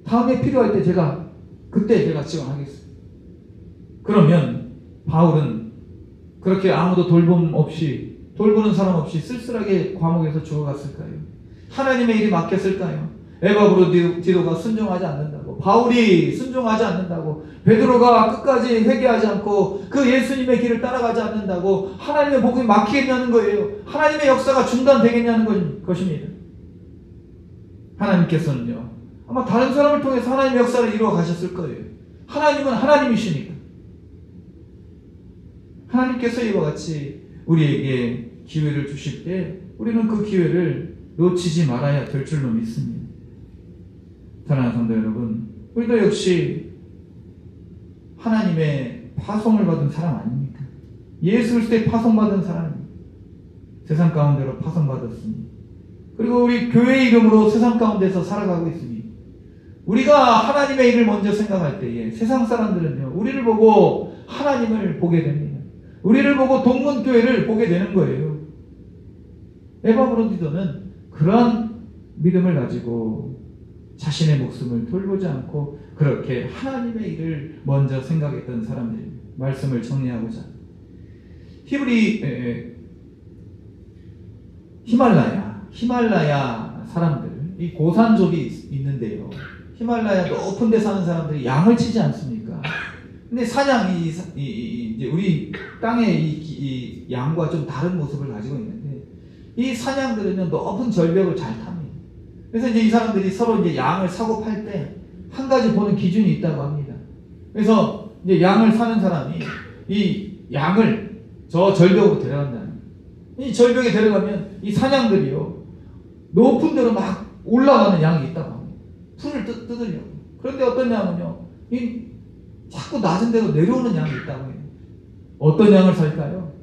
다음에 필요할 때 그때 제가 지원하겠습니다. 그러면 바울은 그렇게 아무도 돌봄 없이 돌보는 사람 없이 쓸쓸하게 감옥에서 죽어갔을까요? 하나님의 일이 맡겼을까요? 에바브로디도가 순종하지 않는다고, 바울이 순종하지 않는다고, 베드로가 끝까지 회개하지 않고 그 예수님의 길을 따라가지 않는다고 하나님의 복음이 막히겠냐는 거예요. 하나님의 역사가 중단되겠냐는 것입니다. 하나님께서는요, 아마 다른 사람을 통해서 하나님의 역사를 이루어 가셨을 거예요. 하나님은 하나님이시니까. 하나님께서 이와 같이 우리에게 기회를 주실 때 우리는 그 기회를 놓치지 말아야 될 줄로 믿습니다. 사랑하는 성도 여러분, 우리도 역시 하나님의 파송을 받은 사람 아닙니까? 예수 그리스도의 파송받은 사람입니다. 세상 가운데로 파송받았습니다. 그리고 우리 교회의 이름으로 세상 가운데서 살아가고 있습니다. 우리가 하나님의 일을 먼저 생각할 때에 세상 사람들은요, 우리를 보고 하나님을 보게 됩니다. 우리를 보고 동문교회를 보게 되는 거예요. 에바브로디도는 그런 믿음을 가지고 자신의 목숨을 돌보지 않고 그렇게 하나님의 일을 먼저 생각했던 사람들입니다. 말씀을 정리하고자. 히말라야 사람들, 이 고산족이 있는데요. 히말라야 높은 데 사는 사람들이 양을 치지 않습니까? 근데 사냥이 이제 우리 땅의 이 양과 좀 다른 모습을 가지고 있는데, 이 사냥들은요 높은 절벽을 잘 탑니다. 그래서 이제 이 사람들이 서로 이제 양을 사고 팔 때 한 가지 보는 기준이 있다고 합니다. 그래서 이제 양을 사는 사람이 이 양을 저 절벽으로 데려간다는 거예요. 이 절벽에 데려가면 이 사냥들이요 높은 데로 막 올라가는 양이 있다고 합니다. 풀을 뜯으려고. 그런데 어떤 양은요 자꾸 낮은 데로 내려오는 양이 있다고 해요. 어떤 양을 살까요?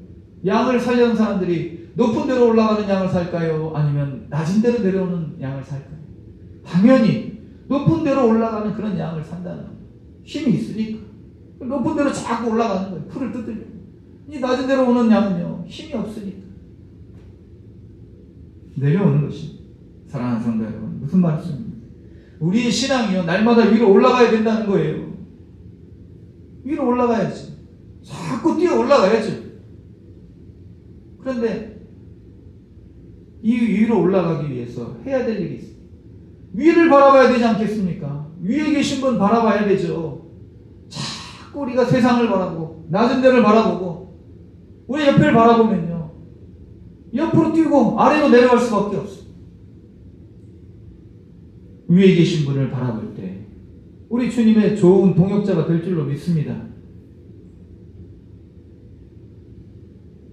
양을 살려는 사람들이 높은 데로 올라가는 양을 살까요? 아니면 낮은 데로 내려오는 양을 살까요? 당연히 높은 데로 올라가는 그런 양을 산다는 거예요. 힘이 있으니까. 높은 데로 자꾸 올라가는 거예요. 풀을 뜯으려고. 이 낮은 데로 오는 양은요 힘이 없으니까 내려오는 것입니다. 사랑하는 성도 여러분, 무슨 말씀입니까? 우리의 신앙이요 날마다 위로 올라가야 된다는 거예요. 위로 올라가야지. 자꾸 뛰어 올라가야지. 그런데 이 위로 올라가기 위해서 해야 될 일이 있어요. 위를 바라봐야 되지 않겠습니까? 위에 계신 분 바라봐야 되죠. 자꾸 우리가 세상을 바라보고 낮은 데를 바라보고 우리 옆을 바라보면요 옆으로 뛰고 아래로 내려갈 수밖에 없어요. 위에 계신 분을 바라볼 때 우리 주님의 좋은 동역자가 될 줄로 믿습니다.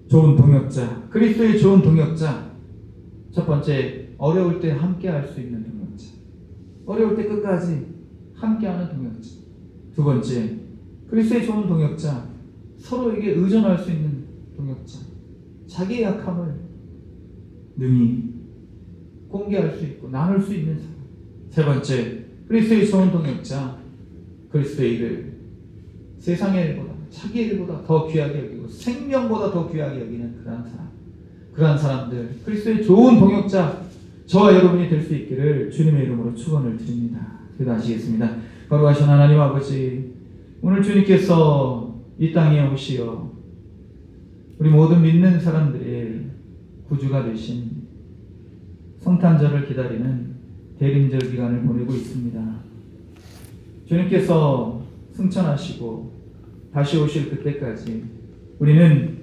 좋은 동역자, 그리스도의 좋은 동역자. 첫 번째, 어려울 때 함께 할 수 있는 동역자. 어려울 때 끝까지 함께하는 동역자. 두 번째, 그리스도의 좋은 동역자. 서로에게 의존할 수 있는 동역자. 자기의 약함을 능히 공개할 수 있고 나눌 수 있는 사람. 세 번째, 그리스도의 좋은 동역자. 그리스도의 일을 세상의 일보다 자기의 일보다 더 귀하게 여기고 생명보다 더 귀하게 여기는 그러한 사람. 그러한 사람들, 그리스도의 좋은 동역자 저와 여러분이 될 수 있기를 주님의 이름으로 축원을 드립니다. 기도하시겠습니다. 거룩하신 하나님 아버지, 오늘 주님께서 이 땅에 오시어 우리 모든 믿는 사람들의 구주가 되신 성탄절을 기다리는 대림절 기간을 보내고 있습니다. 주님께서 승천하시고 다시 오실 그때까지 우리는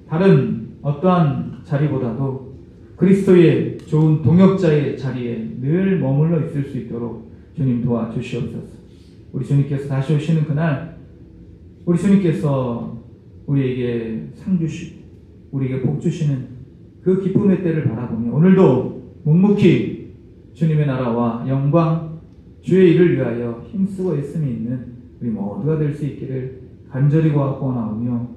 다른 어떠한 자리보다도 그리스도의 좋은 동역자의 자리에 늘 머물러 있을 수 있도록 주님 도와주시옵소서. 우리 주님께서 다시 오시는 그날 우리 주님께서 우리에게 상 주시고 우리에게 복 주시는 그 기쁨의 때를 바라보며 오늘도 묵묵히 주님의 나라와 영광 주의 일을 위하여 힘쓰고 애씀이 있는 우리 모두가 될 수 있기를 간절히 구하오며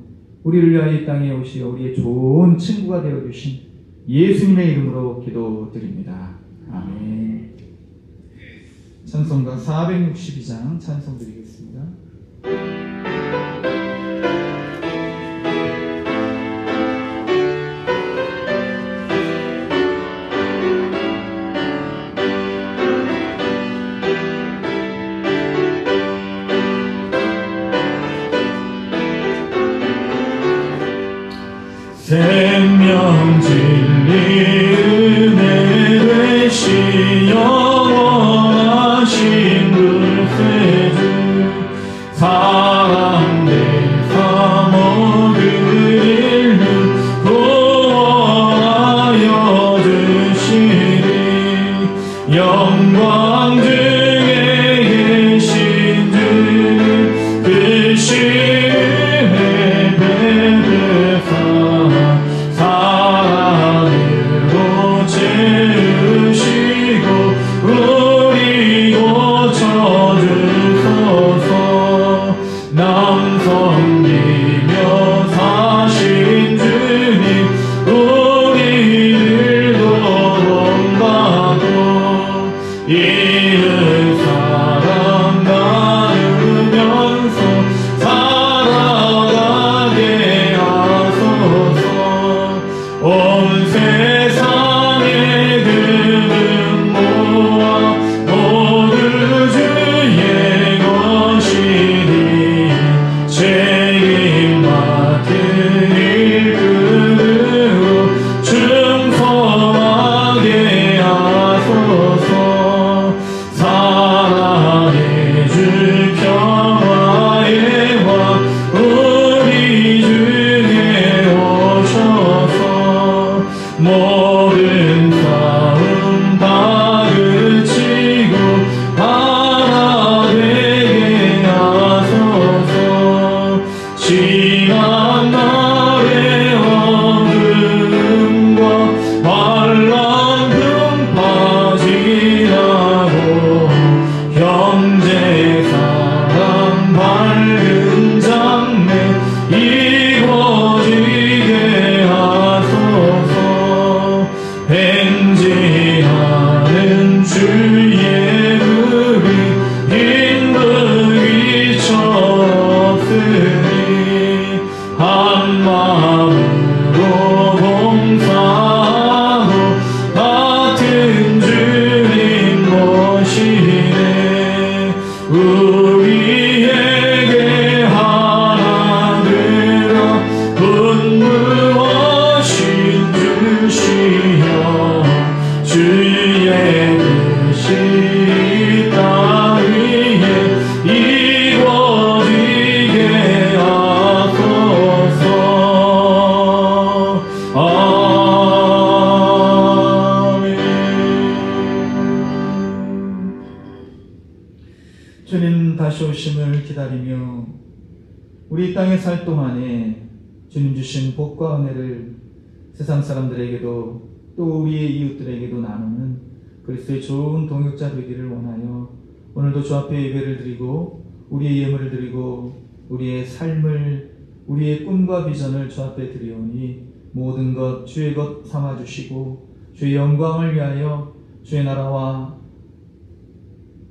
우리를 위하여 이 땅에 오시어 우리의 좋은 친구가 되어주신 예수님의 이름으로 기도드립니다. 아멘. 찬송가 462장 찬송 드리겠습니다. 생명 생명 진리 은혜 되시 영원하신 불세주 사랑 내사 모든 인류 구원하여 주시리 영광 중에 계신 주님 그 시은혜 베푸사 사랑으로 채우시고 우리 고쳐주소서 남성이며 사신 주님 우리들도 본받고 이은 사랑 나누면서 살아가게 하소서 온 세상의 금은 모아 모두 주의 것이니 책임 맡은 일꾼으로 충성하게 하소서 사랑의 주 평화의 왕 우리 중에 오셔서 모든 싸움 다 그치고 하나 되게 하소서 지난 날의 어둠과 환란 풍파 지나고 형제 사랑 밝은 장래 이루어지게 하소서 행진하는 주의 불이 힘들기 철없으니 한 마음으로 봉사하고 같은 주님 모시네 우리에게 하나 되라 분부하신 주시여 주의 뜻이 이 땅 위에 이루어지게 하소서 아멘. 주님 다시 오심을 기다리며 우리 땅에 살 동안에 주님 주신 복과 은혜를 세상 사람들에게도 또 우리의 이웃들에게도 나누는 그리스도의 좋은 동역자 되기를 원하여 오늘도 주 앞에 예배를 드리고 우리의 예물을 드리고 우리의 삶을 우리의 꿈과 비전을 주 앞에 드리오니 모든 것 주의 것 삼아주시고 주의 영광을 위하여 주의 나라와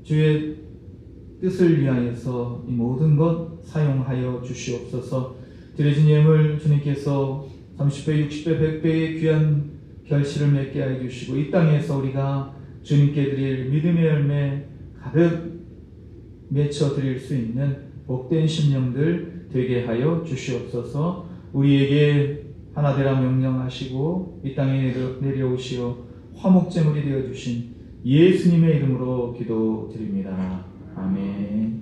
주의 뜻을 위하여서 이 모든 것 사용하여 주시옵소서. 드려진 예물 주님께서 30배, 60배, 100배의 귀한 결실을 맺게 하여 주시고 이 땅에서 우리가 주님께 드릴 믿음의 열매 가득 맺혀 드릴 수 있는 복된 심령들 되게 하여 주시옵소서. 우리에게 하나 되라 명령하시고 이 땅에 내려오시어 화목제물이 되어 주신 예수님의 이름으로 기도드립니다. 아멘.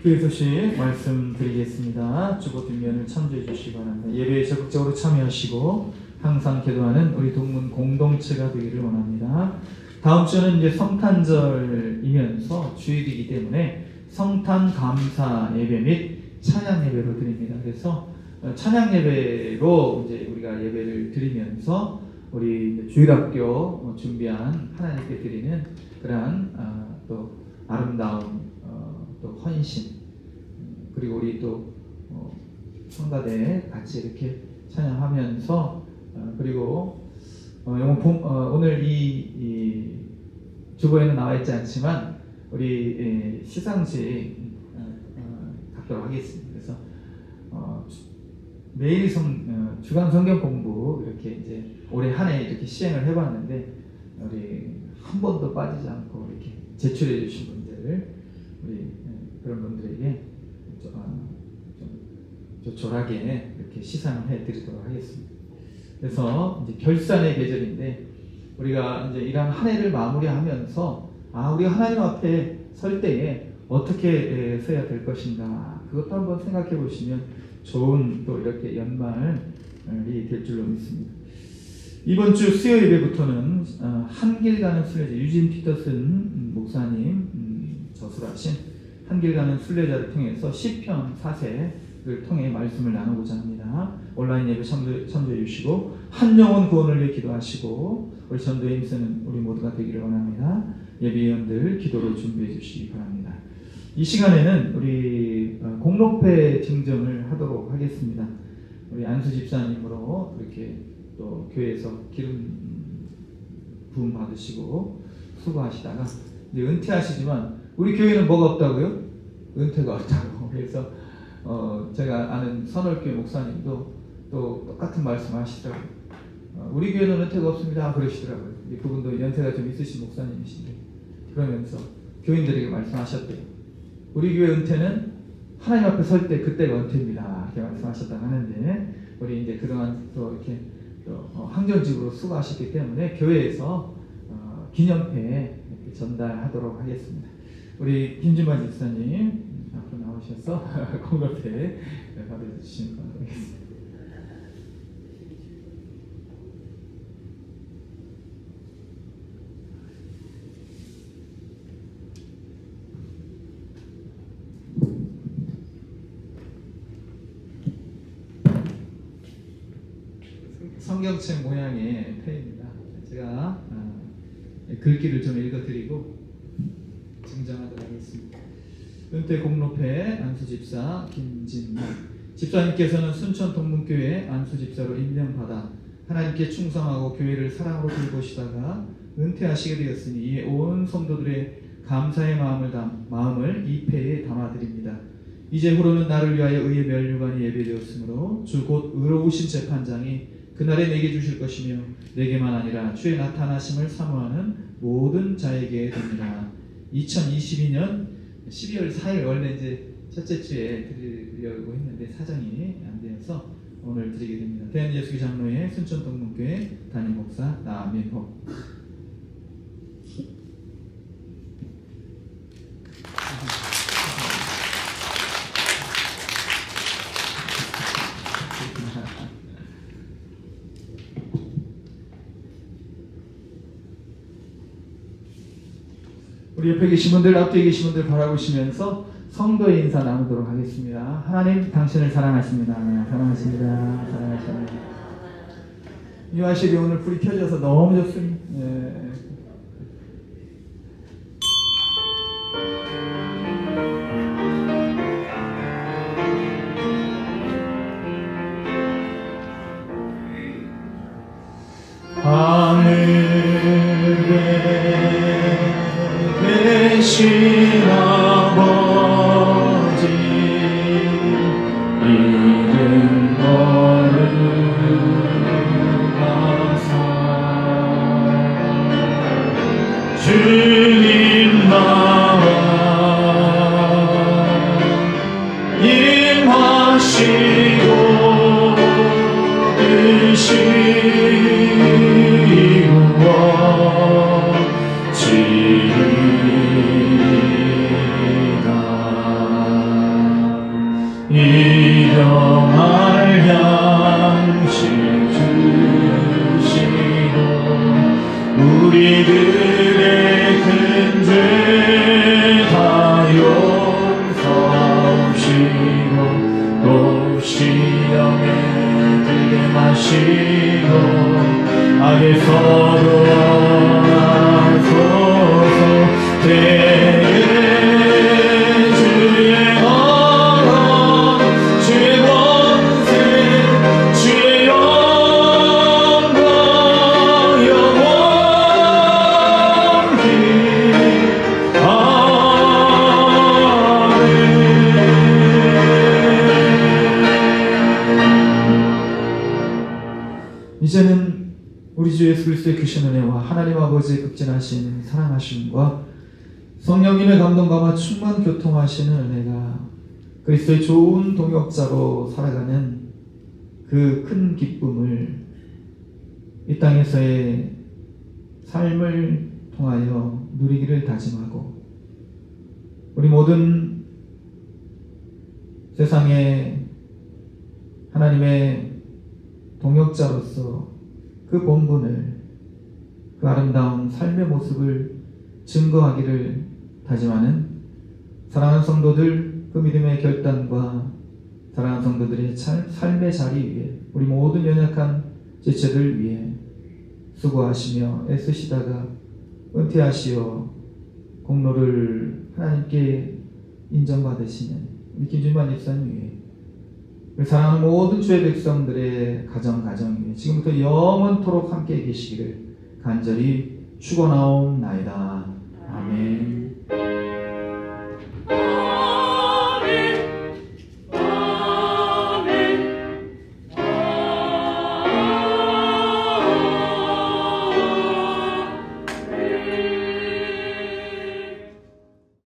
교회 소식 말씀드리겠습니다. 주보 뒷면을 참조해 주시기 바랍니다. 예배에 적극적으로 참여하시고 항상 기도하는 우리 동문 공동체가 되기를 원합니다. 다음 주는 이제 성탄절이면서 주일이기 때문에 성탄 감사 예배 및 찬양 예배로 드립니다. 그래서 찬양 예배로 이제 우리가 예배를 드리면서 우리 주일학교 준비한 하나님께 드리는 그러한 또 아름다운 또 헌신 그리고 우리 또 성가대 같이 이렇게 찬양하면서 그리고 오늘 이 주보에는 나와 있지 않지만 우리 시상식 갖도록 하겠습니다. 그래서 매일 주간 성경 공부 이렇게 이제 올해 한 해 이렇게 시행을 해봤는데 우리 한 번도 빠지지 않고 이렇게 제출해 주신 분들 우리 그런 분들에게 좀 조촐하게 이렇게 시상해 드리도록 하겠습니다. 그래서 이제 결산의 계절인데 우리가 이제 이런 한 해를 마무리하면서 우리가 하나님 앞에 설 때에 어떻게 서야 될 것인가 그것도 한번 생각해 보시면 좋은 또 이렇게 연말이 될 줄로 믿습니다. 이번 주 수요일 예배부터는 한길 가는 순례자 유진 피터슨 목사님 저술하신 한길 가는 순례자를 통해서 시편 4세를 통해 말씀을 나누고자 합니다. 온라인 예배 참조해 주시고 한 영혼 구원을 위해 기도하시고 우리 전도에 힘쓰는 우리 모두가 되기를 원합니다. 예배위원들 기도로 준비해 주시기 바랍니다. 이 시간에는 우리 공로패 증정을 하도록 하겠습니다. 우리 안수 집사님으로 이렇게 또 교회에서 기름 부음 받으시고 수고하시다가 이제 은퇴하시지만 우리 교회는 뭐가 없다고요? 은퇴가 없다고. 그래서 제가 아는 선월교회 목사님도 또 똑같은 말씀 하시더라고요. 우리 교회는 은퇴가 없습니다 그러시더라고요. 그분도 연세가 좀 있으신 목사님이신데 그러면서 교인들에게 말씀하셨대요. 우리 교회 은퇴는 하나님 앞에 설 때 그때가 은퇴입니다 이렇게 말씀하셨다고 하는데 우리 이제 그동안 또 이렇게 항전직으로 수고하셨기 때문에 교회에서 기념패 이렇게 전달하도록 하겠습니다. 우리 김진만 집사님 앞으로 나오셔서 공로패 받아주시면 바라겠습니다. 성경책 모양의 패입니다. 제가 글귀를 좀 읽어드리고 증정하도록 하겠습니다. 은퇴 공로패 안수집사 김진만 집사님께서는 순천 동문교회 안수집사로 임명받아 하나님께 충성하고 교회를 사랑으로 돌보시다가 은퇴하시게 되었으니 이에 온 성도들의 감사의 마음을 이 패에 담아드립니다. 이제 후로는 나를 위하여 의의 면류관이 예배되었으므로 주 곧 의로우신 재판장이 그날에 내게 주실 것이며 내게만 아니라 주의 나타나심을 사모하는 모든 자에게 됩니다. 2022년 12월 4일 원래 이제 첫째 주에 드리려고 했는데 사정이 안 되어서 오늘 드리게 됩니다. 대한예수교 장로회 순천동문교회 담임 목사 나민호. 우리 옆에 계신 분들, 앞뒤에 계신 분들 바라보시면서 성도의 인사 나누도록 하겠습니다. 하나님 당신을 사랑하십니다. 사랑하십니다. 사랑하십니다. 이 화실이 오늘 불이 켜져서 너무 좋습니다. 네. 계신 아버지 이름 거룩하사 주님 나라 임하시고 뜻이 일용할 양식 주시고 우리들의 큰 죄 다 용서하시고 또 시험에 들게 마시고 악에서도 하소서. 이제는 우리 주 예수 그리스도의 크신 은혜와 하나님 아버지의 극진하신 사랑하심과 성령님의 감동감화 충만 교통하시는 은혜가 그리스도의 좋은 동역자로 살아가는 그 큰 기쁨을 이 땅에서의 삶을 통하여 누리기를 다짐하고, 우리 모든 세상에 하나님의 동역자로서 그 본분을, 그 아름다운 삶의 모습을 증거하기를 다짐하는 사랑하는 성도들, 그 믿음의 결단과 사랑하는 성도들의 삶의 자리 위에 우리 모든 연약한 지체들 위해 수고하시며 애쓰시다가 은퇴하시어 공로를 하나님께 인정받으시는 우리 김준만 집사님 위해, 사랑하는 모든 주의 백성들의 가정 위에 지금부터 영원토록 함께 계시기를 간절히 축원하옵나이다. 아멘.